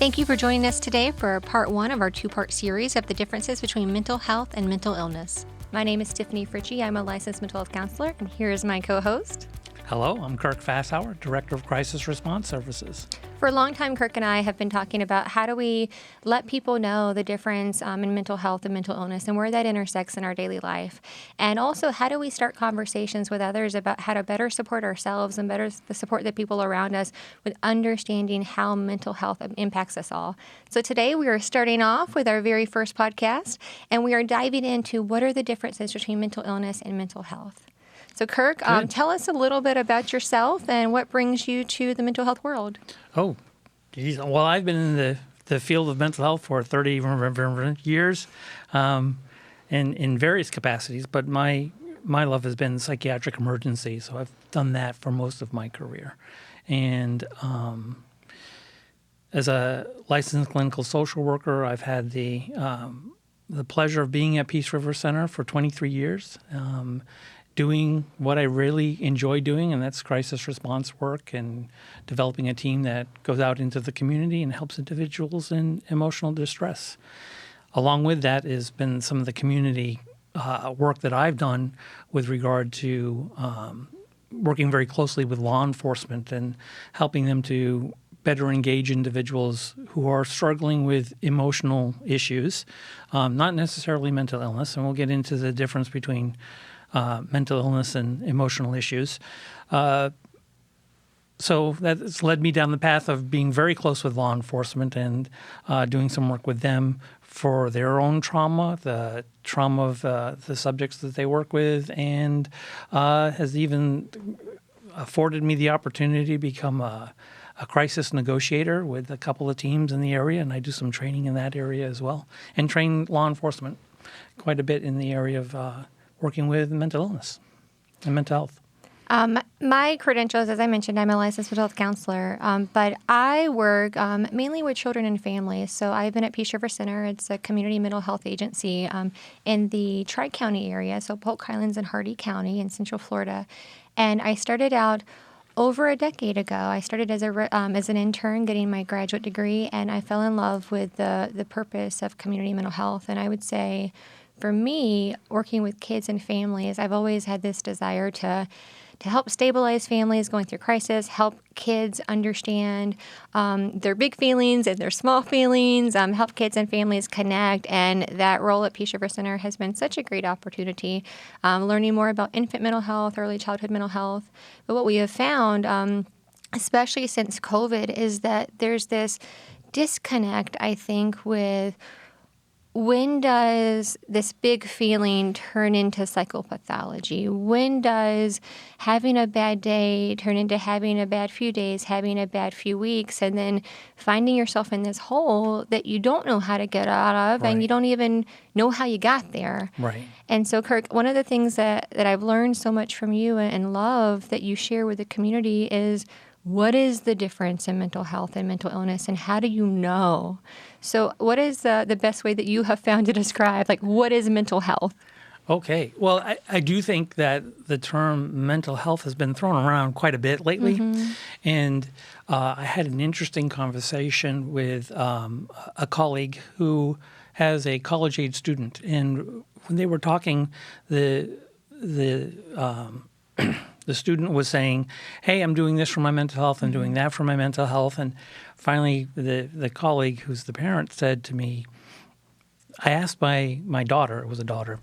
Thank you for joining us today for part one of our two-part series of the differences between mental health and mental illness. My name is Tiffani Fritchie. I'm a licensed mental health counselor, and here is my co-host. Hello, I'm Kirk Fasshauer, Director of Crisis Response Services. For a long time, Kirk and I have been talking about how do we let people know the difference in mental health and mental illness and where that intersects in our daily life. And also, how do we start conversations with others about how to better support ourselves and better support the people around us with understanding how mental health impacts us all. So today we are starting off with our very first podcast, and we are diving into what are the differences between mental illness and mental health. So, Kirk, tell us a little bit about yourself and what brings you to the mental health world. Oh, geez. Well, I've been in the field of mental health for 30 years in various capacities, but my love has been psychiatric emergency, so I've done that for most of my career. And as a licensed clinical social worker, I've had the pleasure of being at Peace River Center for 23 years, doing what I really enjoy doing, and that's crisis response work and developing a team that goes out into the community and helps individuals in emotional distress. Along with that has been some of the community work that I've done with regard to working very closely with law enforcement and helping them to better engage individuals who are struggling with emotional issues, not necessarily mental illness, and we'll get into the difference between mental illness and emotional issues. So that's led me down the path of being very close with law enforcement and doing some work with them for their own trauma, the trauma of the subjects that they work with, and has even afforded me the opportunity to become a crisis negotiator with a couple of teams in the area, and I do some training in that area as well, and train law enforcement quite a bit in the area of working with mental illness and mental health. My credentials, as I mentioned, I'm a licensed mental health counselor, but I work mainly with children and families. So I've been at Peace River Center. It's a community mental health agency in the Tri-County area, so Polk Highlands and Hardee County in Central Florida. And I started out over a decade ago. I started as an intern getting my graduate degree, and I fell in love with the purpose of community mental health. And I would say, for me, working with kids and families, I've always had this desire to help stabilize families going through crisis, help kids understand their big feelings and their small feelings, help kids and families connect. And that role at Peace River Center has been such a great opportunity, learning more about infant mental health, early childhood mental health. But what we have found, especially since COVID, is that there's this disconnect, I think, with when does this big feeling turn into psychopathology? When does having a bad day turn into having a bad few days, having a bad few weeks, and then finding yourself in this hole that you don't know how to get out of, Right. and you don't even know how you got there? Right. And so, Kirk, one of the things that I've learned so much from you and love that you share with the community is, what is the difference in mental health and mental illness, and how do you know? So what is the best way that you have found to describe, like, what is mental health? Okay. Well, I do think that the term mental health has been thrown around quite a bit lately. Mm-hmm. And I had an interesting conversation with a colleague who has a college-age student. And when they were talking, the student was saying, hey, I'm doing this for my mental health and doing that for my mental health. And finally, the colleague who's the parent said to me, I asked my daughter, it was a daughter,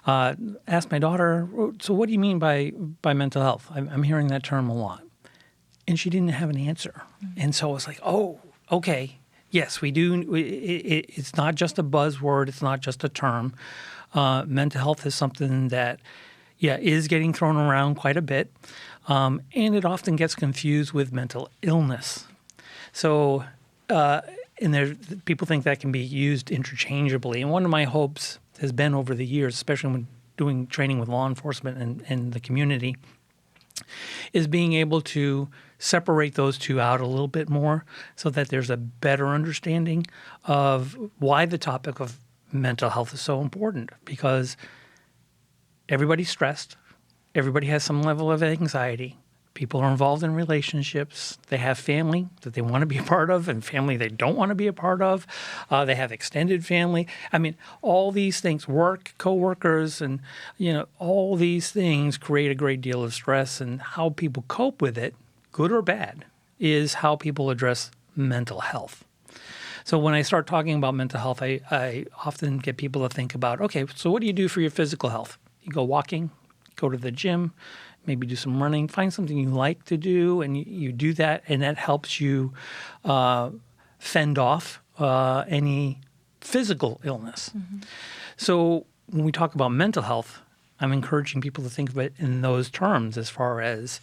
asked my daughter, so what do you mean by mental health? I'm hearing that term a lot. And she didn't have an answer. Mm-hmm. And so I was like, oh, okay. Yes, we do. It's not just a buzzword. It's not just a term. Mental health is something that is getting thrown around quite a bit, and it often gets confused with mental illness. So, and people think that can be used interchangeably. And one of my hopes has been over the years, especially when doing training with law enforcement and the community, is being able to separate those two out a little bit more so that there's a better understanding of why the topic of mental health is so important, because everybody's stressed. Everybody has some level of anxiety. People are involved in relationships. They have family that they want to be a part of and family they don't want to be a part of. They have extended family. I mean, all these things, work, coworkers, and, all these things create a great deal of stress. And how people cope with it, good or bad, is how people address mental health. So when I start talking about mental health, I often get people to think about, okay, so what do you do for your physical health? You go walking, go to the gym, maybe do some running, find something you like to do, and you do that, and that helps you fend off any physical illness. Mm-hmm. So when we talk about mental health, I'm encouraging people to think of it in those terms, as far as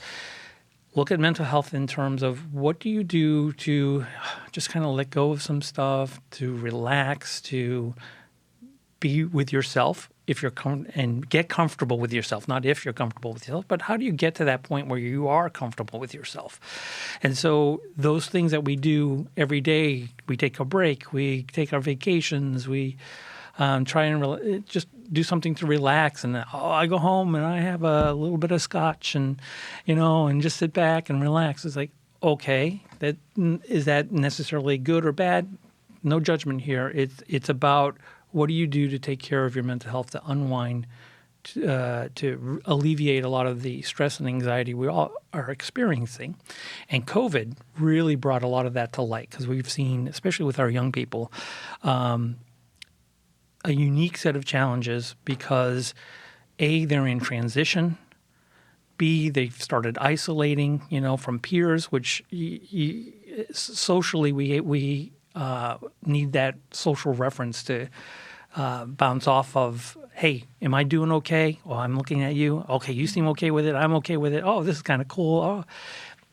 look at mental health in terms of what do you do to just kind of let go of some stuff, to relax, to be with yourself if you're and get comfortable with yourself, not if you're comfortable with yourself, but how do you get to that point where you are comfortable with yourself? And so those things that we do every day, we take a break, we take our vacations, we try and just do something to relax. And I go home and I have a little bit of scotch and, and just sit back and relax. It's like, okay, is that necessarily good or bad? No judgment here. It's about what do you do to take care of your mental health, to unwind, to alleviate a lot of the stress and anxiety we all are experiencing. And COVID really brought a lot of that to light, because we've seen, especially with our young people, a unique set of challenges because, A, they're in transition. B, they've started isolating, from peers, which socially we need that social reference to bounce off of. Hey, am I doing okay? Well, I'm looking at you. Okay, you seem okay with it. I'm okay with it. Oh, this is kind of cool. Oh.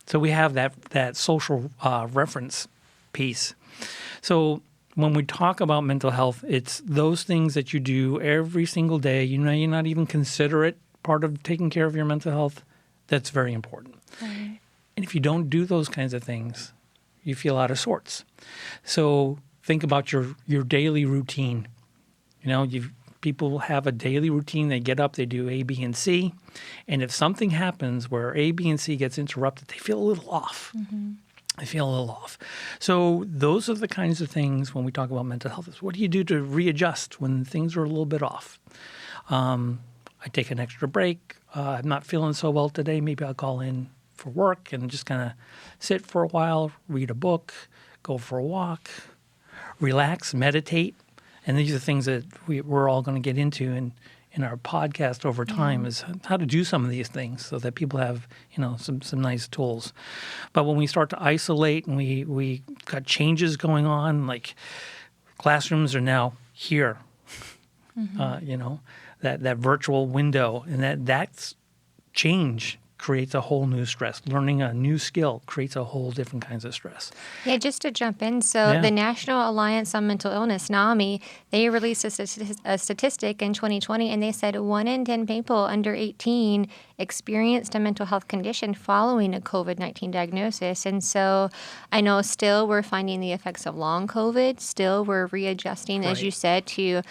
So we have that social reference piece. So when we talk about mental health, it's those things that you do every single day. You're not even consider it part of taking care of your mental health. That's very important. Right. And if you don't do those kinds of things, you feel out of sorts. So think about your daily routine. People have a daily routine. They get up, they do A, B, and C. And if something happens where A, B, and C gets interrupted, they feel a little off. Mm-hmm. They feel a little off. So those are the kinds of things when we talk about mental health. Is what do you do to readjust when things are a little bit off? I take an extra break. I'm not feeling so well today. Maybe I'll call in for work and just kind of sit for a while, read a book, go for a walk, relax, meditate. And these are things that we're all going to get into in our podcast over time, is how to do some of these things so that people have, some nice tools. But when we start to isolate and we got changes going on, like classrooms are now here, mm-hmm. That virtual window, and that's change creates a whole new stress. Learning a new skill creates a whole different kinds of stress. Yeah, just to jump in. So the National Alliance on Mental Illness, NAMI, they released a statistic in 2020, and they said 1 in 10 people under 18 experienced a mental health condition following a COVID-19 diagnosis. And so I know still we're finding the effects of long COVID. Still we're readjusting, as you said, to,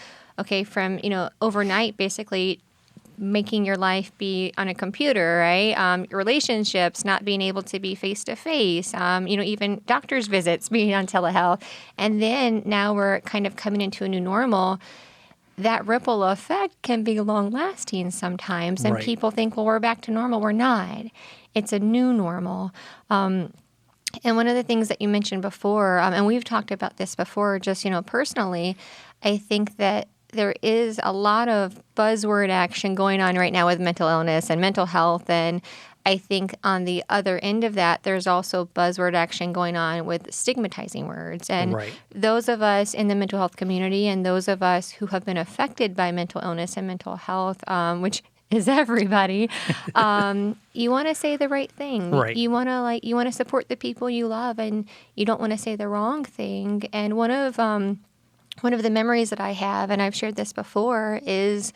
from, overnight, basically making your life be on a computer, right? Relationships not being able to be face-to-face, even doctor's visits being on telehealth. And then now we're kind of coming into a new normal. That ripple effect can be long-lasting sometimes. And people think, well, we're back to normal. We're not. It's a new normal. And one of the things that you mentioned before, and we've talked about this before, just, personally, I think that there is a lot of buzzword action going on right now with mental illness and mental health. And I think on the other end of that, there's also buzzword action going on with stigmatizing words. And those of us in the mental health community and those of us who have been affected by mental illness and mental health, which is everybody, you want to say the right thing. Right. You want to support the people you love, and you don't want to say the wrong thing. And one of the memories that I have, and I've shared this before, is,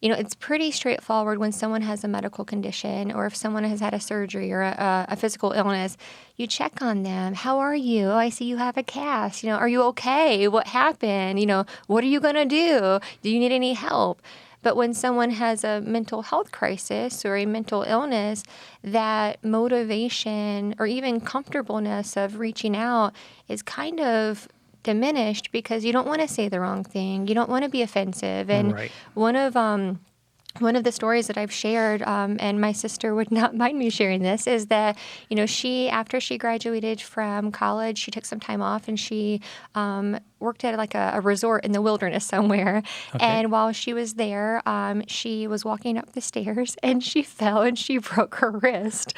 it's pretty straightforward when someone has a medical condition or if someone has had a surgery or a physical illness. You check on them. How are you? Oh, I see you have a cast. Are you okay? What happened? What are you going to do? Do you need any help? But when someone has a mental health crisis or a mental illness, that motivation or even comfortableness of reaching out is kind of diminished because you don't want to say the wrong thing. You don't want to be offensive. And Right. one of the stories that I've shared, and my sister would not mind me sharing this, is that, after she graduated from college, she took some time off and she worked at like a resort in the wilderness somewhere. Okay. And while she was there, she was walking up the stairs and she fell and she broke her wrist.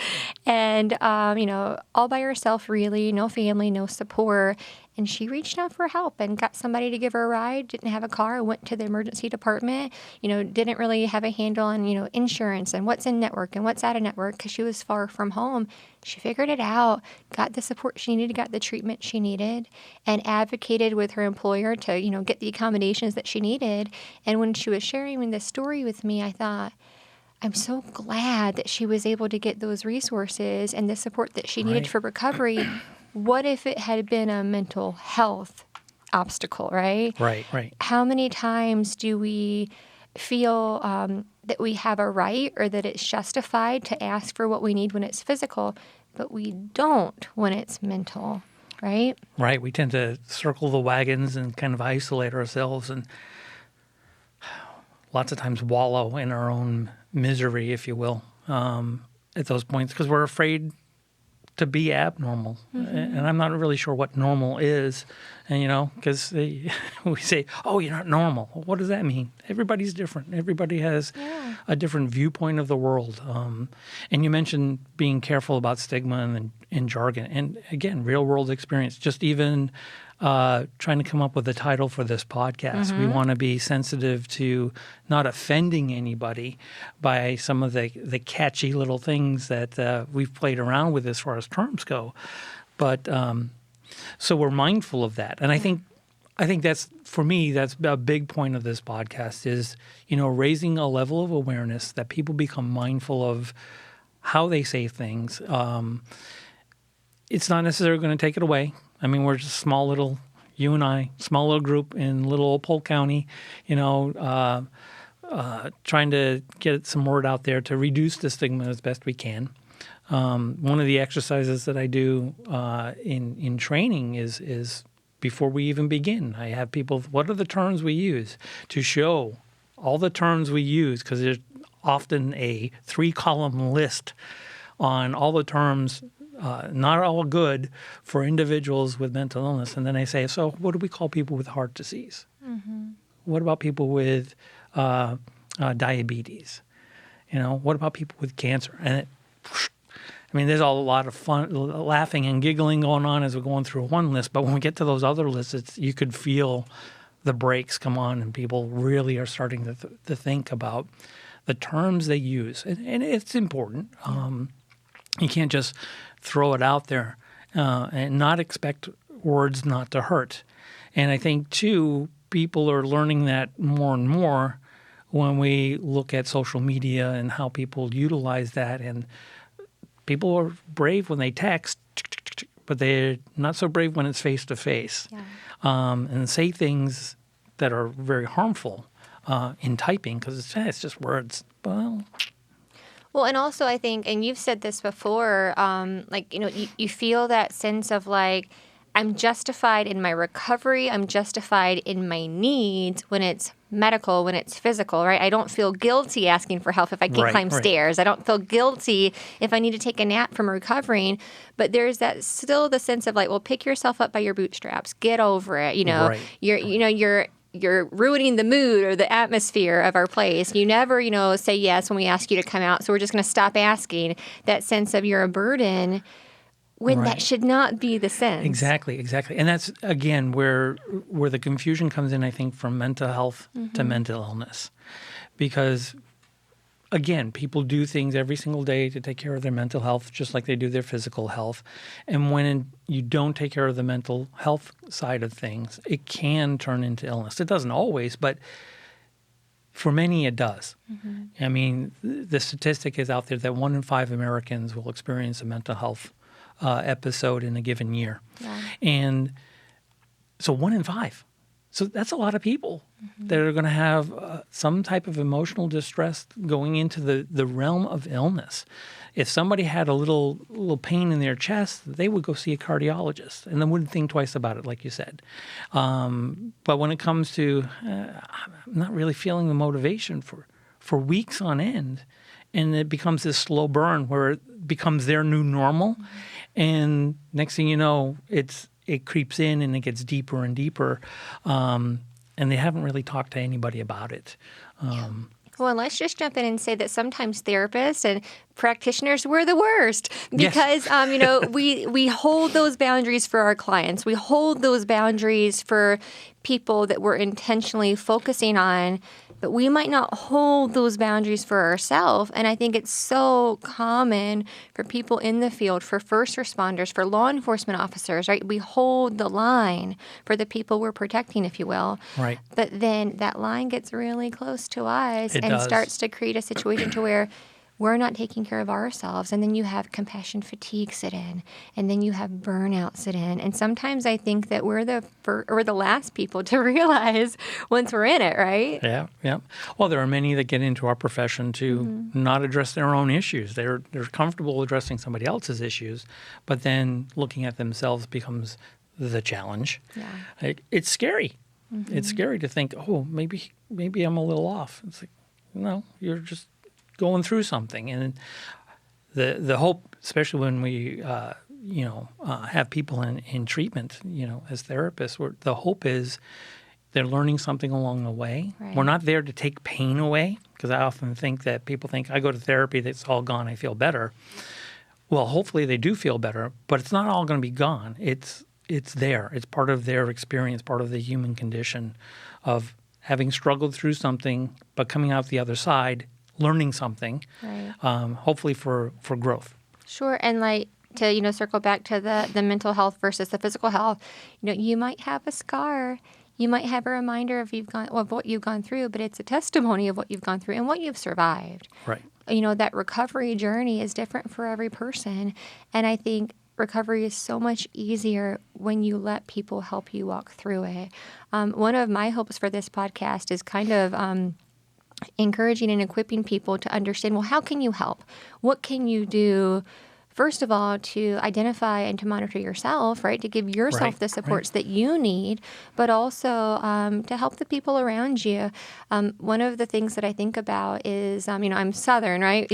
And, all by herself, really, no family, no support. And she reached out for help and got somebody to give her a ride, didn't have a car, went to the emergency department, didn't really have a handle on, insurance and what's in network and what's out of network because she was far from home. She figured it out, got the support she needed, got the treatment she needed, and advocated with her employer to, get the accommodations that she needed. And when she was sharing this story with me, I thought, I'm so glad that she was able to get those resources and the support that she needed Right. for recovery. What if it had been a mental health obstacle, right? Right. How many times do we feel that we have a right or that it's justified to ask for what we need when it's physical, but we don't when it's mental, right? Right. We tend to circle the wagons and kind of isolate ourselves and lots of times wallow in our own misery, if you will, at those points because we're afraid to be abnormal. And I'm not really sure what normal is. And, because we say, oh, you're not normal. What does that mean? Everybody's different. Everybody has a different viewpoint of the world. And you mentioned being careful about stigma and jargon. And again, real world experience, just even trying to come up with a title for this podcast. We want to be sensitive to not offending anybody by some of the catchy little things that we've played around with as far as terms go. But so we're mindful of that. And I think that's, for me, that's a big point of this podcast is, raising a level of awareness that people become mindful of how they say things. It's not necessarily going to take it away. I mean, we're just you and I, small little group in little old Polk County, trying to get some word out there to reduce the stigma as best we can. One of the exercises that I do in training is before we even begin, I have people, what are the terms we use to show all the terms we use, because there's often a 3-column list on all the terms not all good for individuals with mental illness. And then I say, so what do we call people with heart disease? What about people with diabetes? What about people with cancer? And there's a lot of fun, laughing and giggling going on as we're going through one list. But when we get to those other lists, you could feel the brakes come on and people really are starting to think about the terms they use. And it's important. You can't just throw it out there and not expect words not to hurt. And I think, too, people are learning that more and more when we look at social media and how people utilize that. And people are brave when they text, but they're not so brave when it's face-to-face. And say things that are very harmful in typing because it's just words. Well, and also I think, and you've said this before, you feel that sense of like, I'm justified in my recovery, I'm justified in my needs when it's medical, when it's physical, right? I don't feel guilty asking for help if I can't climb stairs. I don't feel guilty if I need to take a nap from recovering. But there's that still the sense of like, well, pick yourself up by your bootstraps, get over it. You're ruining the mood or the atmosphere of our place. You never, say yes when we ask you to come out. So we're just going to stop asking. That sense of you're a burden when that should not be the sense. Exactly. And that's, again, where the confusion comes in, I think, from mental health to mental illness. Because, again, people do things every single day to take care of their mental health, just like they do their physical health. And when you don't take care of the mental health side of things, it can turn into illness. It doesn't always, but for many it does. I mean, the statistic is out there that 1 in 5 Americans will experience a mental health episode in a given year. And so 1 in 5. So that's a lot of people that are going to have some type of emotional distress going into the realm of illness. If somebody had a little pain in their chest, they would go see a cardiologist and then wouldn't think twice about it, like you said. But when it comes to, I'm not really feeling the motivation for weeks on end, and it becomes this slow burn where it becomes their new normal, and next thing you know, it creeps in and it gets deeper and deeper, and they haven't really talked to anybody about it. Well, let's just jump in and say that sometimes therapists and practitioners, we're the worst because, Yes. we hold those boundaries for our clients. We hold those boundaries for people that we're intentionally focusing on, but we might not hold those boundaries for ourselves. And I think it's so common for people in the field, for first responders, for law enforcement officers, right? We hold the line for the people we're protecting, if you will. Right. But then that line gets really close to us It and does. starts to create a situation to where we're not taking care of ourselves. And then you have compassion fatigue sit in, and then you have burnout sit in. And sometimes I think that we're the last people to realize once we're in it, right? Yeah. Well, there are many that get into our profession to not address their own issues. They're comfortable addressing somebody else's issues, but then looking at themselves becomes the challenge. Yeah. It's scary. It's scary to think, oh, maybe I'm a little off. It's like, no, you're just going through something. And the hope, especially when we have people in treatment, as therapists, the hope is they're learning something along the way. Right. We're not there to take pain away, because I often think that people think, I go to therapy, that's all gone, I feel better. Well, hopefully they do feel better, but it's not all going to be gone. It's there. It's part of their experience, part of the human condition of having struggled through something, but coming out the other side, learning something, Right. Hopefully for growth. Sure. And like to, circle back to the mental health versus the physical health, you might have a scar. You might have a reminder of what you've gone through, but it's a testimony of what you've gone through and what you've survived. Right. That recovery journey is different for every person. And I think recovery is so much easier when you let people help you walk through it. One of my hopes for this podcast is kind of encouraging and equipping people to understand, well, how can you help? What can you do? First of all, to identify and to monitor yourself, right? To give yourself the supports that you need, but also to help the people around you. One of the things that I think about is, I'm Southern, right?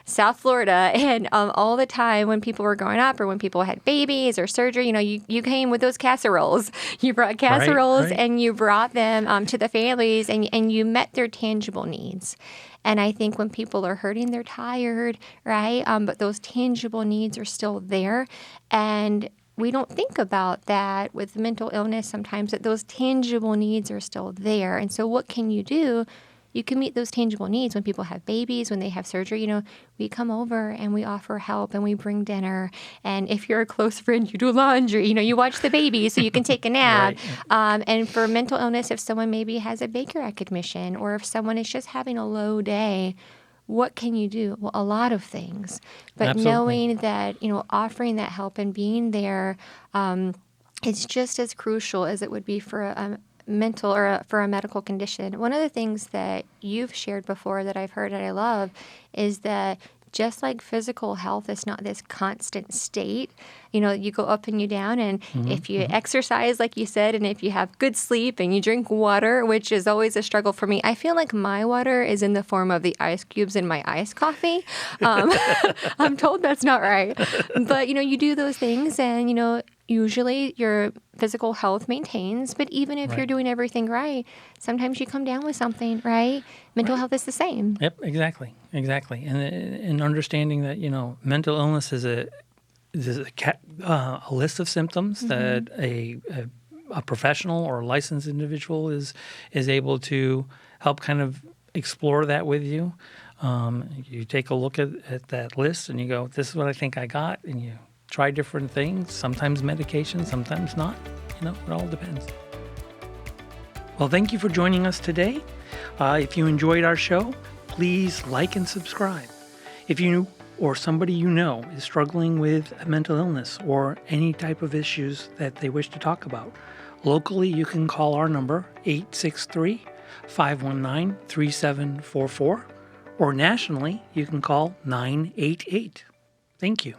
South Florida. And all the time when people were growing up or when people had babies or surgery, you came with those casseroles. You brought casseroles Right. and you brought them to the families and you met their tangible needs. And I think when people are hurting, they're tired, right? But those tangible needs are still there. And we don't think about that with mental illness sometimes, that those tangible needs are still there. And so what can you do? You can meet those tangible needs when people have babies, when they have surgery. We come over and we offer help and we bring dinner. And if you're a close friend, you do laundry. You watch the baby so you can take a nap. Right. And for mental illness, if someone maybe has a Baker Act admission or if someone is just having a low day, what can you do? Well, a lot of things. But Absolutely. knowing that, offering that help and being there is just as crucial as it would be for a mental or for a medical condition. One of the things that you've shared before that I've heard and I love is that just like physical health is not this constant state, you go up and you down. And if you exercise, like you said, and if you have good sleep and you drink water, which is always a struggle for me, I feel like my water is in the form of the ice cubes in my iced coffee. I'm told that's not right. But, you do those things and, usually your physical health maintains, but even if you're doing everything right, sometimes you come down with something, right? Mental health is the same. Yep, exactly. And understanding that, mental illness is a list of symptoms that a professional or a licensed individual is able to help kind of explore that with you. You take a look at that list and you go, this is what I think I got, and you try different things, sometimes medication, sometimes not. It all depends. Well, thank you for joining us today. If you enjoyed our show, please like and subscribe. If you or somebody you know is struggling with a mental illness or any type of issues that they wish to talk about, Locally, you can call our number, 863-519-3744, or nationally, you can call 988. Thank you.